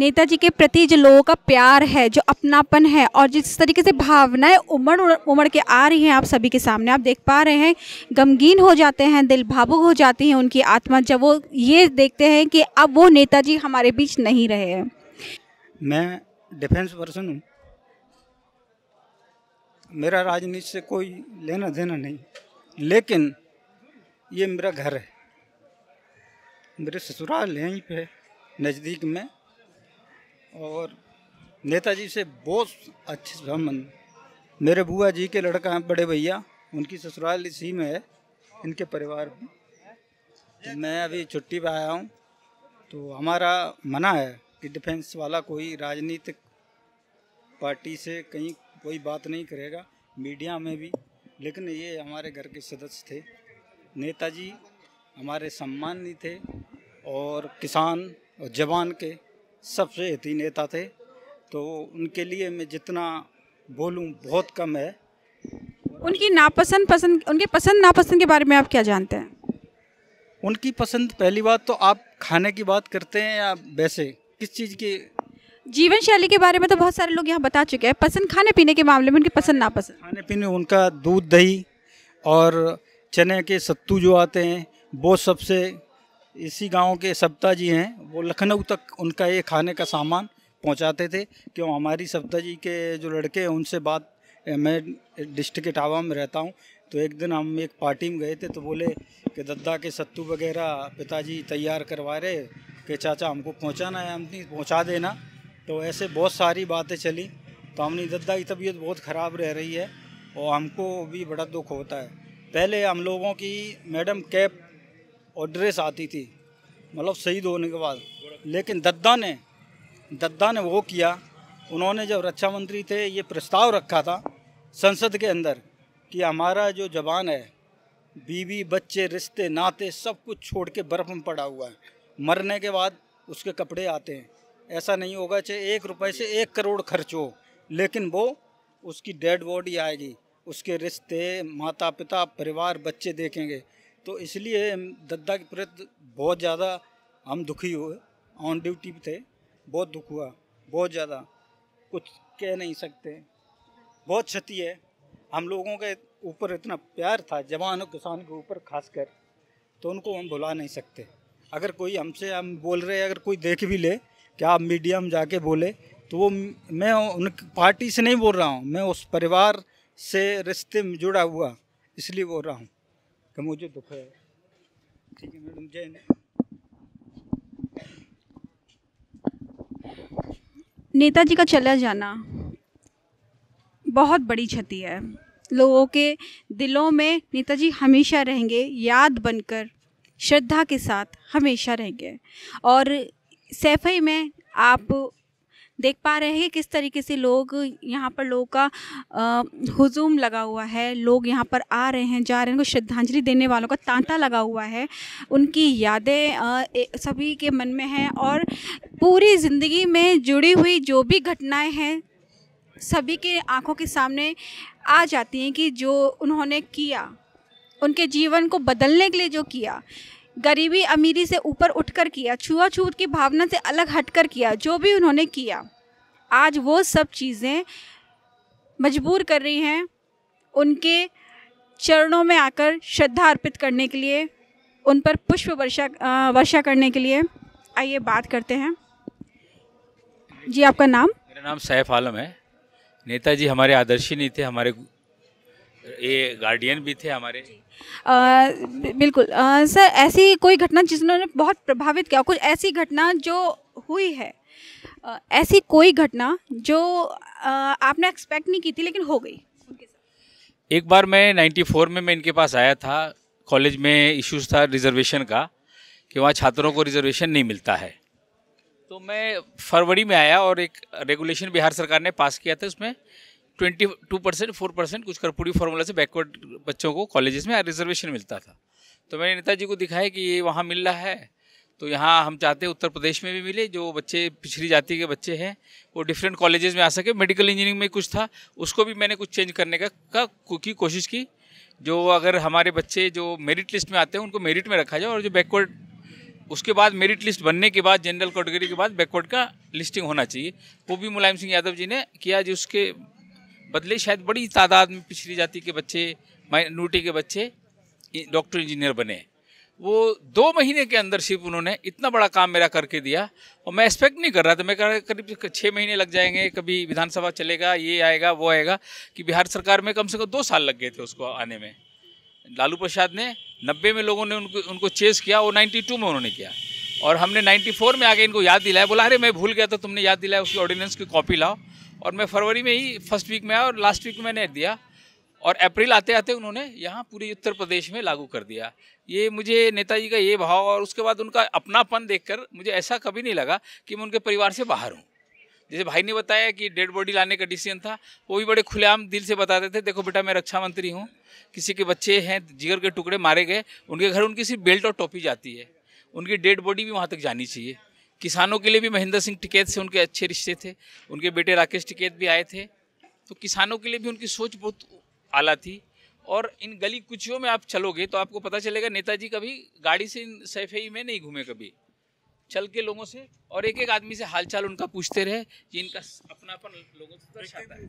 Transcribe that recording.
नेताजी के प्रति जो लोगों का प्यार है, जो अपनापन है और जिस तरीके से भावनाएं उमड़ उमड़ के आ रही हैं आप सभी के सामने, आप देख पा रहे हैं, गमगीन हो जाते हैं, दिल भावुक हो जाती है उनकी आत्मा जब वो ये देखते हैं कि अब वो नेताजी हमारे बीच नहीं रहे हैं। मैं डिफेंस पर्सन हूँ, मेरा राजनीति से कोई लेना देना नहीं, लेकिन ये मेरा घर है, मेरे ससुराल यहीं पे नज़दीक में, और नेताजी से बहुत अच्छे संबंध। मेरे बुआ जी के लड़का हैं बड़े भैया, उनकी ससुराल इसी में है, इनके परिवार में। तो मैं अभी छुट्टी पे आया हूँ, तो हमारा मना है कि डिफेंस वाला कोई राजनीतिक पार्टी से कहीं कोई बात नहीं करेगा, मीडिया में भी। लेकिन ये हमारे घर के सदस्य थे, नेताजी हमारे सम्मानीय थे और किसान और जवान के सबसे हिती नेता थे, तो उनके लिए मैं जितना बोलूं बहुत कम है। उनकी नापसंद पसंद, उनके पसंद नापसंद के बारे में आप क्या जानते हैं? उनकी पसंद, पहली बात तो आप खाने की बात करते हैं या वैसे किस चीज़ की? जीवन शैली के बारे में तो बहुत सारे लोग यहाँ बता चुके हैं, पसंद खाने पीने के मामले में उनकी पसंद नापसंद। खाने पीने उनका दूध दही और चने के सत्तू जो आते हैं वो सबसे, इसी गांव के सप्ता जी हैं, वो लखनऊ तक उनका ये खाने का सामान पहुंचाते थे। क्यों, हमारी सप्ता जी के जो लड़के हैं उनसे बात, मैं डिस्ट्रिक्ट इटावा में रहता हूं, तो एक दिन हम एक पार्टी में गए थे, तो बोले कि दद्दा के सत्तू वगैरह पिताजी तैयार करवा रहे कि चाचा हमको पहुंचाना है, हमने पहुंचा देना। तो ऐसे बहुत सारी बातें चली, तो हमने, दद्दा की तबीयत बहुत ख़राब रह रही है और हमको भी बड़ा दुख होता है। पहले हम लोगों की मैडम कैप और ड्रेस आती थी, मतलब शहीद होने के बाद, लेकिन दद्दा ने वो किया। उन्होंने जब रक्षा मंत्री थे, ये प्रस्ताव रखा था संसद के अंदर कि हमारा जो जवान है, बीवी बच्चे रिश्ते नाते सब कुछ छोड़ के बर्फ़ में पड़ा हुआ है, मरने के बाद उसके कपड़े आते हैं। ऐसा नहीं होगा चाहे 1 रुपये से 1 करोड़ खर्च हो, लेकिन वो उसकी डेड बॉडी आएगी, उसके रिश्ते, माता पिता, परिवार, बच्चे देखेंगे। तो इसलिए दद्दा के प्रति बहुत ज़्यादा हम दुखी हुए, ऑन ड्यूटी पे थे, बहुत दुख हुआ, बहुत ज़्यादा, कुछ कह नहीं सकते, बहुत क्षति है। हम लोगों के ऊपर इतना प्यार था, जवान और किसान के ऊपर खासकर, तो उनको हम भुला नहीं सकते। अगर कोई हमसे, हम बोल रहे हैं, अगर कोई देख भी ले कि आप मीडिया में जाके बोले, तो वो, मैं उन पार्टी से नहीं बोल रहा हूँ, मैं उस परिवार से रिश्ते में जुड़ा हुआ इसलिए बोल रहा हूँ कि मुझे दुख है। ठीक है मैडम, जय हिंद। नेताजी का चला जाना बहुत बड़ी क्षति है, लोगों के दिलों में नेताजी हमेशा रहेंगे, याद बनकर श्रद्धा के साथ हमेशा रहेंगे। और सैफई में आप देख पा रहे हैं किस तरीके से लोग यहाँ पर, लोगों का हुजूम लगा हुआ है, लोग यहाँ पर आ रहे हैं, जा रहे हैं, उनको श्रद्धांजलि देने वालों का तांता लगा हुआ है, उनकी यादें सभी के मन में हैं और पूरी ज़िंदगी में जुड़ी हुई जो भी घटनाएं हैं सभी के आंखों के सामने आ जाती हैं कि जो उन्होंने किया, उनके जीवन को बदलने के लिए जो किया, गरीबी अमीरी से ऊपर उठकर किया, छुआछूत की भावना से अलग हटकर किया, जो भी उन्होंने किया, आज वो सब चीज़ें मजबूर कर रही हैं उनके चरणों में आकर श्रद्धा अर्पित करने के लिए, उन पर पुष्प वर्षा करने के लिए। आइए बात करते हैं। जी, आपका नाम? मेरा नाम सैफ आलम है। नेताजी हमारे आदर्शी नहीं थे, हमारे ये गार्डियन भी थे हमारे। बिल्कुल सर, ऐसी कोई घटना जिन्होंने बहुत प्रभावित किया, कुछ ऐसी घटना जो हुई है, ऐसी कोई घटना जो आपने एक्सपेक्ट नहीं की थी लेकिन हो गई उनके साथ? एक बार मैं 94 में मैं इनके पास आया था, कॉलेज में इश्यूज था रिजर्वेशन का कि वहाँ छात्रों को रिजर्वेशन नहीं मिलता है। तो मैं फरवरी में आया और एक रेगुलेशन बिहार सरकार ने पास किया था, उसमें 22%, 4% कुछ कर्पूरी फार्मूला से बैकवर्ड बच्चों को कॉलेजेस में रिजर्वेशन मिलता था। तो मैंने नेताजी को दिखाया कि ये वहाँ मिल रहा है, तो यहाँ हम चाहते हैं उत्तर प्रदेश में भी मिले, जो बच्चे पिछड़ी जाति के बच्चे हैं वो डिफरेंट कॉलेजेस में आ सके। मेडिकल इंजीनियरिंग में कुछ था, उसको भी मैंने कुछ चेंज करने की कोशिश की, जो अगर हमारे बच्चे जो मेरिट लिस्ट में आते हैं उनको मेरिट में रखा जाए और जो बैकवर्ड उसके बाद मेरिट लिस्ट बनने के बाद जनरल कैटेगरी के बाद बैकवर्ड का लिस्टिंग होना चाहिए। वो भी मुलायम सिंह यादव जी ने किया, जो उसके बदले शायद बड़ी तादाद में पिछड़ी जाति के बच्चे, माइनॉरिटी के बच्चे डॉक्टर इंजीनियर बने। वो 2 महीने के अंदर सिर्फ उन्होंने इतना बड़ा काम मेरा करके दिया, और मैं एक्सपेक्ट नहीं कर रहा था। मैं कह रहा करीब 6 महीने लग जाएंगे, कभी विधानसभा चलेगा, ये आएगा वो आएगा, कि बिहार सरकार में कम से कम 2 साल लग गए थे उसको आने में। लालू प्रसाद ने 90 में लोगों ने उनको चेस किया, वो 92 में उन्होंने किया, और हमने 94 में आके इनको याद दिलाया। बोला अरे मैं भूल गया, तो तुमने याद दिलाया, उसकी ऑर्डिनेंस की कॉपी लाओ। और मैं फरवरी में ही फर्स्ट वीक में आया और लास्ट वीक में मैंने दिया, और अप्रैल आते आते उन्होंने यहाँ पूरे उत्तर प्रदेश में लागू कर दिया। ये मुझे नेताजी का ये भाव और उसके बाद उनका अपनापन देखकर मुझे ऐसा कभी नहीं लगा कि मैं उनके परिवार से बाहर हूँ। जैसे भाई ने बताया कि डेड बॉडी लाने का डिसीजन था, वो भी बड़े खुलेआम दिल से बताते थे, देखो बेटा मैं रक्षा मंत्री हूँ, किसी के बच्चे हैं जिगर के टुकड़े मारे गए, उनके घर उनकी सिर्फ बेल्ट और टोपी जाती है, उनकी डेड बॉडी भी वहाँ तक जानी चाहिए। किसानों के लिए भी महेंद्र सिंह टिकैत से उनके अच्छे रिश्ते थे, उनके बेटे राकेश टिकैत भी आए थे, तो किसानों के लिए भी उनकी सोच बहुत आला थी। और इन गली कुचियों में आप चलोगे तो आपको पता चलेगा नेताजी कभी गाड़ी से इन सैफई में नहीं घूमे, कभी चल के लोगों से और एक एक आदमी से हालचाल उनका पूछते रहे, कि इनका अपनापन लोगों से दर्शाता है।